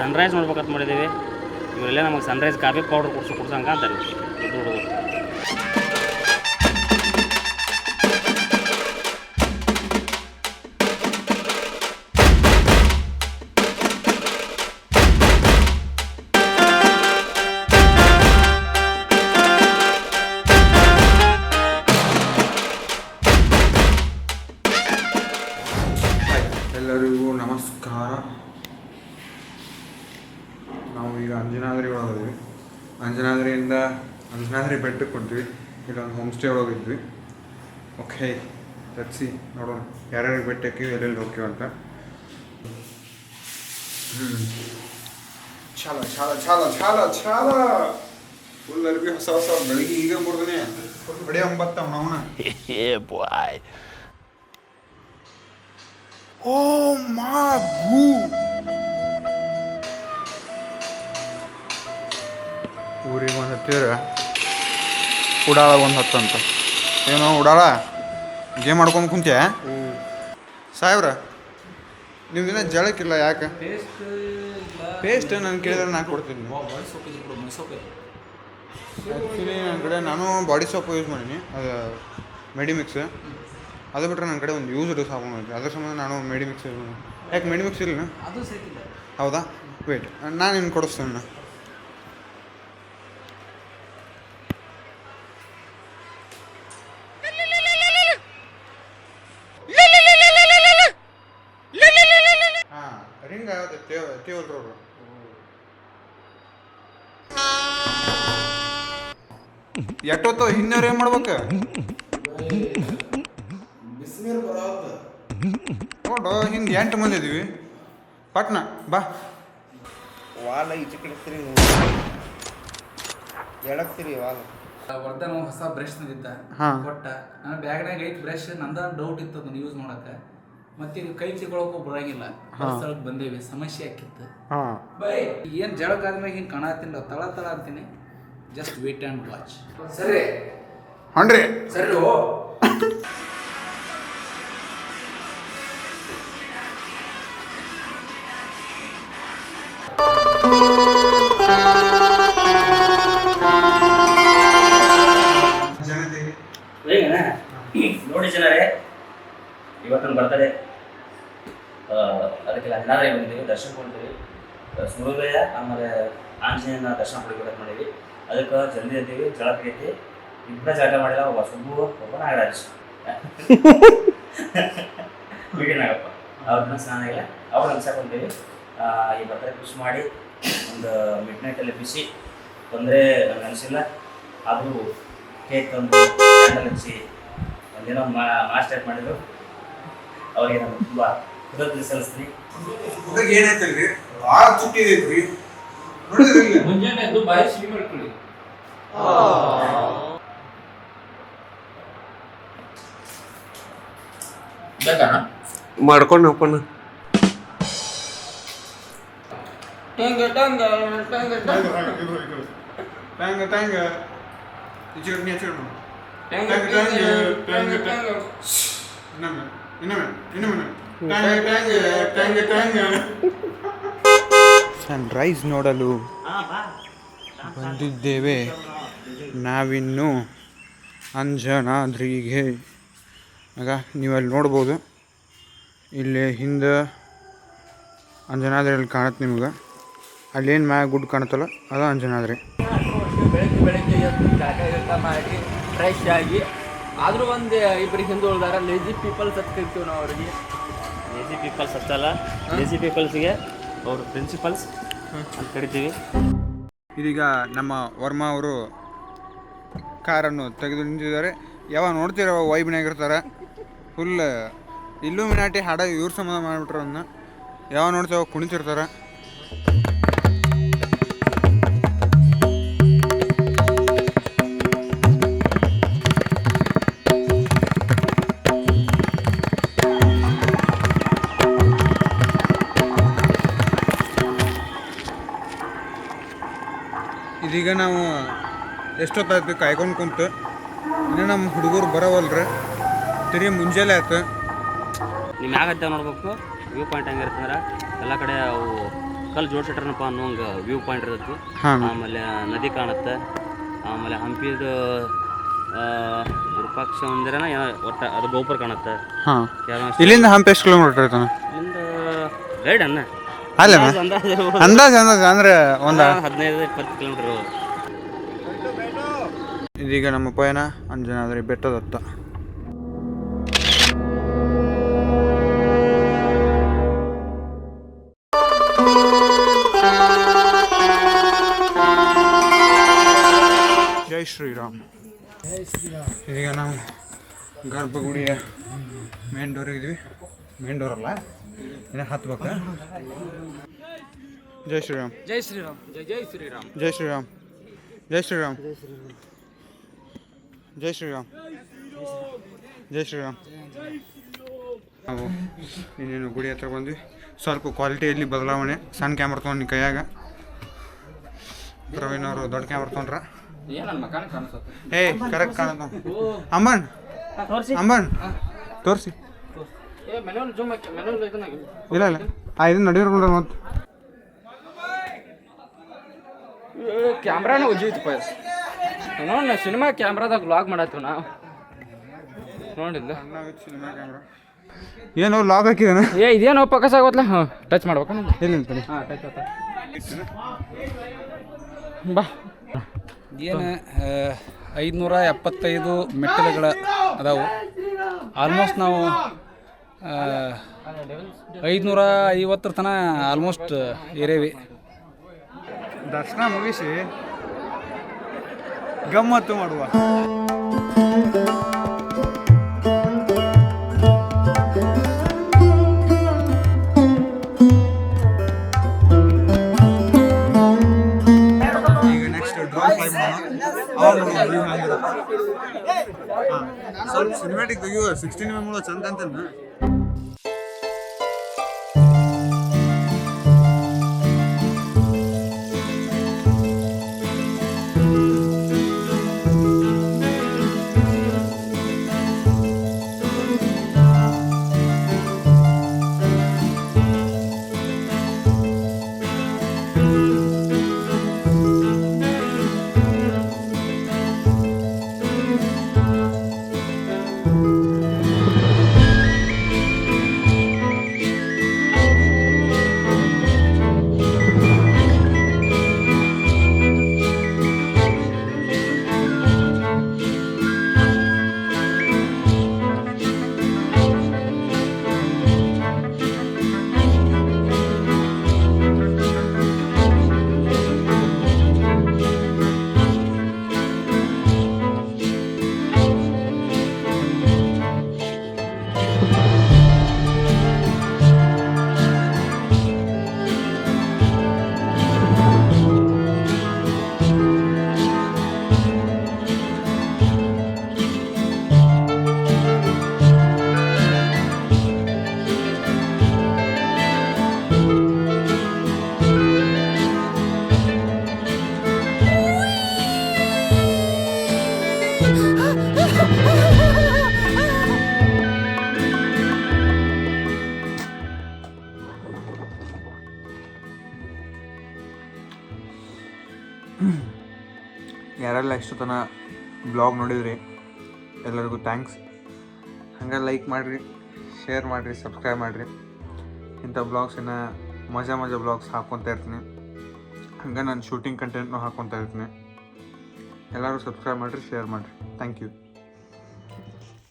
Sunrise ನೋಡ್ಬೇಕಂತ ಮಾಡಿದ್ದೀವಿ. ಇವರೆಲ್ಲ ನಮಗೆ ಸನ್ರೈಸ್ ಕಾಫಿ ಪೌಡ್ರ್ ಕುಡ್ಸಂಗೆ ಅಂತಾರೆ ದೊಡ್ಡ ಹುಡುಗರು. ಎಲ್ಲರಿಗೂ ನಮಸ್ಕಾರ. ನಾವು ಈಗ ಅಂಜನಾದ್ರಿ ಒಳಗಿದ್ವಿ. ಅಂಜನಾದ್ರಿಯಿಂದ ಅಂಜನಾದ್ರಿ ಬೆಟ್ಟಕ್ಕೆ ಕೊಡ್ತೀವಿ. ಇಲ್ಲೊಂದು ಹೋಮ್ ಸ್ಟೇ ಒಳಗಿದ್ವಿ. ಓಕೆ, ತರಿಸಿ ನೋಡೋಣ ಯಾರ್ಯಾರಿಗೆ ಬೆಟ್ಟ ಹಾಕಿವಿ, ಎಲ್ಲೆಲ್ಲಿ ಹೋಗ್ತೀವಿ ಅಂತ. ಚಾಲ ಚಾಲ ಚಾಲ ಚಾಲ ಚಾಲ ಫುಲ್ ಅರ್ಬಿ ಹೊಸ ಹೊಸ ಬೆಳಿಗ್ಗೆ ಈಗ ಮುರಿದನೆ ಬಡಿ 9 ಅವನ. ಓ ಮಾ ಗು ಊರಿಗೆ ಒಂದು ಹತ್ತಿರ ಉಡಾಳ ಒಂದು ಹತ್ತಂತ. ಏನೋ ಉಡಾಳ ಗೇಮ್ ಆಡ್ಕೊಂಡು ಕುಂತ್ಯ ಸಾಹೇಬ್ರ? ನೀವು ದಿನ ಜಳಕ್ಕಿಲ್ಲ ಯಾಕೆ? ಪೇಸ್ಟ್ ನಾನು ಕೇಳಿದ್ರೆ ನಾನು ಕೊಡ್ತೀನಿ. ಆ್ಯಕ್ಚುಲಿ ನನ್ನ ಕಡೆ ನಾನು ಬಾಡಿ ಸೋಪ್ ಯೂಸ್ ಮಾಡೀನಿ, ಅದು ಮೆಡಿಮಿಕ್ಸ್. ಅದು ಬಿಟ್ಟರೆ ನನ್ನ ಕಡೆ ಒಂದು ಯೂಸ್ಡ್ ಸಾಬೂನು ಐತೆ, ಅದ್ರ ಸಂಬಂಧ ನಾನು ಮೆಡಿಮಿಕ್ಸ್ ಯೂಸ್ ಮಾಡಿ. ಯಾಕೆ ಮೆಡಿಮಿಕ್ಸ್ ಇಲ್ಲ? ಹೌದಾ? ವೇಟ್, ನಾನು ನಿಮ್ಗೆ ಕೊಡಿಸ್ತೇನೆ. ಹಾಂ, ರಿಂಗ್ ಆಗುತ್ತೆ ತೇವಲ್ ರೋಡು. ಎಷ್ಟೊತ್ತು ಹಿಂದವ್ರು ಏನು ಮಾಡ್ಬೇಕು ನೋಡು? ಹಿಂದೆ 8 ಮಂದಿ ಇದೀವಿ. ಪಟ್ನ ಬಾ. ವಾಲ ಈಚೆ ಕಡೆ ಎಳಕ್ತಿರಿ ವಾಲ. ವರ್ಧನ್ ಹೊಸ ಬ್ರಷ್ ತಂದಿದ್ದ, ಕೊಟ್ಟ. ನನ್ನ ಬ್ಯಾಗ್ನಾಗ ಐತಿ ಬ್ರಷ್. ನಂದ ಡೌಟ್ ಇತ್ತು ಅದನ್ನ ಯೂಸ್ ಮಾಡಕ್ಕೆ. ಮತ್ತೆ ಈಗ ಕೈ ಚಿಕ್ಕೊಳಕ್ಕೂ ಬರಂಗಿಲ್ಲ. ಸ್ಥಳಕ್ಕೆ ಬಂದೇವಿ, ಸಮಸ್ಯೆ ಆಕಿತ್ತು. ಏನು ಜಳಕ ಆದ್ಮೇಲೆ ಹಿಂಗೆ ಕಾಣತ್ತಿಲ್ಲ, ತಳ ತಳ ಅಂತೀನಿ. Just wait and watch. ಸರಿ ಹಣ್ರಿ ಸರಿ. ನೋಡಿ ಜನರೇ, ಇವತ್ತಿನ ಬರ್ತಡೆ. ಅದಕ್ಕೆ ಅಂಜನಾದ್ರಿ ಬಂದಿದ್ದೀವಿ, ದರ್ಶನ ಕೊಡ್ತೀವಿ. ಸೂರ್ಯೋದಯ ಆಮೇಲೆ ಆಂಜನೇಯನ ದರ್ಶನ ಪಡಿಕೊಡಕ್ಕೆ ಮಾಡೀವಿ. ಅದಕ್ಕೆ ಜಲ್ದಿ ಇದ್ದೀವಿ, ಜಳಕ ಐತಿ. ಇಬ್ಬರ ಜಾಗ ಮಾಡಿಲ್ಲ, ಒಬ್ಬ ಸುಬ್ಬು, ಒಬ್ಬ ನಾಗರಾಜ್, ನಾಗಪ್ಪ. ಅವ್ರನ್ನ ಸ್ನಾನ ಇಲ್ಲ, ಅವ್ರು ಅನ್ಸಕೊಂತೀವಿ. ಈ ಬರ್ತಡೆ ಖುಷಿ ಮಾಡಿ ಒಂದು ಮಿಡ್ನೈಟಲ್ಲಿ ಬಿಸಿ ತೊಂದರೆ ನನಗೆ ಅನಿಸಿಲ್ಲ. ಆದರೂ ಕೇಕ್ ತಂದು ಕ್ಯಾಂಡಲ್ ಹಚ್ಚಿ ಒಂದೇನೋ ಮಾಸ್ಟರ್ ಮಾಡಿದ್ರು. ಅವರಿಗೆ ನಾನು ತುಂಬ ಕೃತಜ್ಞತೆ ಸಲ್ಲಿಸ್ತೀನಿ. ಏನೈತಲ್ರಿ ಭಾಳ ತುಟ್ಟಿದೈತ್ರಿ, ನೋಡಿದ್ರಿ? ಮುಂಜಾನೆ ಎದ್ದು ಬಾಯಿ ಸಿಹಿ ಮಾಡ್ಕೊಳ್ಳಿ. ಮಾಡ್ಕೊಂಡು ಹೋಗೋಣ. ಟ್ಯಾಂಗ ಟ್ಯಾಂಗ ಟ್ಯಾಂಗ ಇನ್ನೊಮ್ಮೆ ಸನ್ರೈಸ್ ನೋಡಲು ಬಂದಿದ್ದೇವೆ ನಾವಿನ್ನು ಅಂಜನಾದ್ರಿಗೆ. ಆಗ ನೀವಲ್ಲಿ ನೋಡ್ಬೋದು, ಇಲ್ಲಿ ಹಿಂದೆ ಅಂಜನಾದ್ರಿಯಲ್ಲಿ ಕಾಣುತ್ತೆ ನಿಮ್ಗೆ. ಅಲ್ಲೇನು ಮ್ಯಾಗ ಗುಡ್ ಕಾಣುತ್ತಲ್ಲ ಅದು ಅಂಜನಾದ್ರಿ. ಬೆಳಗ್ಗೆ ಎದ್ದು ಜಾಗ ಮಾಡಿ ಫ್ರೆಶ್ ಆಗಿ. ಆದರೂ ಒಂದು ಇಬ್ಬರಿಗೆ ಹಿಂದೆ ಉಳ್ದಾರ ಲೇಜಿ ಪೀಪಲ್ಸ್ ಅಂತ ಕರಿತೀವಿ ನಾವು ಅವ್ರಿಗೆ. ಲೇಜಿ ಪೀಪಲ್ಸ್ ಅಷ್ಟಲ್ಲ, ಲೇಜಿ ಪೀಪಲ್ಸ್ಗೆ ಅವರು ಪ್ರಿನ್ಸಿಪಲ್ಸ್ ಅಂತ ಕರಿತೀವಿ. ಇದೀಗ ನಮ್ಮ ವರ್ಮಾ ಅವರು ಕಾರನ್ನು ತೆಗೆದು ನಿಂತಿದ್ದಾರೆ. ಯಾವಾಗ ನೋಡ್ತೀರ ವೈಬ್ನಾಗಿರ್ತಾರೆ, ಫುಲ್ ಇಲ್ಲೂಮಿನಾಟಿ ಹಾಡ ಇವ್ರ ಸಂಬಂಧ ಮಾಡಿಬಿಟ್ರೆ ಅದನ್ನ. ಯಾವಾಗ ನೋಡ್ತೀವಿ ಕುಣಿತಿರ್ತಾರೆ. ಇದೀಗ ನಾವು ಎಷ್ಟೊತ್ತಾಯ್ತು ಕಾಯ್ಕೊಂಡು ಕುಂತು, ಇನ್ನೂ ನಮ್ಮ ಹುಡುಗರು ಬರೋವಲ್ರಿ. ತಿರುಗಿ ಮುಂಜಾನೆ ಆಯ್ತು. ನೀವು ಮ್ಯಾಗ ಹತ್ತ ನೋಡ್ಬೇಕು, ವ್ಯೂ ಪಾಯಿಂಟ್ ಹೆಂಗಿರ್ತಂದ್ರೆ ಎಲ್ಲ ಕಡೆ ಅವು ಕಲ್ಲು ಜೋಡಿಸಿಟ್ರನಪ್ಪ ಅನ್ನೋಂಗೆ ವ್ಯೂ ಪಾಯಿಂಟ್ ಇರ್ತೈತಿ. ಹಾಂ ಆಮೇಲೆ ನದಿ ಕಾಣುತ್ತೆ. ಆಮೇಲೆ ಹಂಪಿದು ವಿರೂಪಾಕ್ಷ ಮಂದಿರನ ಒಟ್ಟು ಅದು ಗೋಪುರ ಕಾಣುತ್ತೆ. ಹಾಂ ಇಲ್ಲಿಂದ ಹಂಪಿ ಎಷ್ಟು ಕಿಲೋಮೀಟರ್ ಇರ್ತಾನೆ? ಇಲ್ಲಿಂದ ಗೈಡ್ ಅನ್ನ ಅಲ್ಲ ಅಂದಾಜು ಅಂದ್ರೆ ಒಂದು 15-20 ಕಿಲೋಮೀಟರ್. ಇದೀಗ ನಮ್ಮ ಪಯಣ ಅಂಜನಾದ್ರಿ ಬೆಟ್ಟದತ್ತ. ಜೈ ಶ್ರೀರಾಮ್. ಇದೀಗ ನಾವು ಗರ್ಭಗುಡಿಯ ಮೇನ್ ಡೋರ್ ಇದ್ವಿ. ಮೇನ್ ಡೋರ್ ಅಲ್ಲ, ಇನ್ನು ಹತ್ಬೇಕಾ? ಜೈ ಶ್ರೀರಾಮ್. ಜೈ ಶ್ರೀರಾಮ್. ಜೈ ಶ್ರೀರಾಮ್. ಜೈ ಶ್ರೀರಾಮ್. ಜೈ ಶ್ರೀರಾಮ್. ಜೈ ಶ್ರೀರಾಮ್. ಜೈ ಶ್ರೀರಾಮ್. ನಾವು ಇನ್ನೇನು ಗುಡಿ ಹತ್ರ ಬಂದ್ವಿ. ಸ್ವಲ್ಪ ಕ್ವಾಲಿಟಿಯಲ್ಲಿ ಬದಲಾವಣೆ. ಸಣ್ಣ ಕ್ಯಾಮ್ರಾ ತೊಗೊಂಡು ಕೈಯಾಗ. ಪ್ರವೀಣ್ ಅವರು ದೊಡ್ಡ ಕ್ಯಾಮ್ರಾ ತೊಗೊಂಡ್ರ. ಏ ಕರೆಕ್ಟ್ ಕಾಣತ್ತ. ಅಂಬನ್ ತೋರಿಸಿ. ಇಲ್ಲ ಇಲ್ಲ ಇದನ್ನ ನಡೀರ್ಕೊಂಡ್ರ ಮತ್ತು ಕ್ಯಾಮ್ರಾನ ಉಜ್ಜಿತ್ತು ನೋಡ ಸಿನಿಮಾ ಕ್ಯಾಮ್ರಾದಾಗ ವ್ಲಾಗ್ ಮಾಡತ್ತೀವಿ ನಾವು ನೋಡಿಲ್ಲ. ಸಿನಿಮಾ ಕ್ಯಾಮ್ರಾ ಏನು ಲಾಗ್ ಹಾಕಿದಾನ? ಇದೇನೋ ಪಕಸ್ ಆಗೋತ್ಲ. ಟಚ್ ಮಾಡ್ಬೇಕಾ? ಇಲ್ಲ ಟಚ್ ಆತ. ಬಾ. ಏನು 575 ಮೆಟ್ಟಿಲುಗಳ ಅದಾವು. ಆಲ್ಮೋಸ್ಟ್ ನಾವು 550 ತನಕ ಆಲ್ಮೋಸ್ಟ್ ಏರೇವಿ. ದರ್ಶನ ಮುಗಿಸಿ ಗಮ್ಮತ್ತು ಮಾಡುವ. ಈಗ ನೆಕ್ಸ್ಟ್ ಡ್ರೋನ್ ಫ್ಲೈ ಮಾಡೋಣ. ಸ್ವಲ್ಪ ಸಿನಿಮ್ಯಾಟಿಕ್ ತೆಗಿಯುವ 16 mm ಚಂದ ಅಂತನ. ಯಾರೆಲ್ಲ ಇಷ್ಟು ತನಕ ಬ್ಲಾಗ್ ನೋಡಿದ್ರಿ ಎಲ್ಲರಿಗೂ ಥ್ಯಾಂಕ್ಸ್. ಹಂಗೆ ಲೈಕ್ ಮಾಡಿರಿ, ಶೇರ್ ಮಾಡಿರಿ, ಸಬ್ಸ್ಕ್ರೈಬ್ ಮಾಡಿರಿ. ಇಂಥ ಬ್ಲಾಗ್ಸಿನ ಮಜಾ ಬ್ಲಾಗ್ಸ್ ಹಾಕ್ಕೊತಾ ಇರ್ತೀನಿ. ಹಂಗೆ ನಾನು ಶೂಟಿಂಗ್ ಕಂಟೆಂಟ್ನೂ ಹಾಕ್ಕೊತಾ ಇರ್ತೀನಿ. ಎಲ್ಲರೂ ಸಬ್ಸ್ಕ್ರೈಬ್ ಮಾಡಿರಿ, ಶೇರ್ ಮಾಡಿರಿ. Thank you.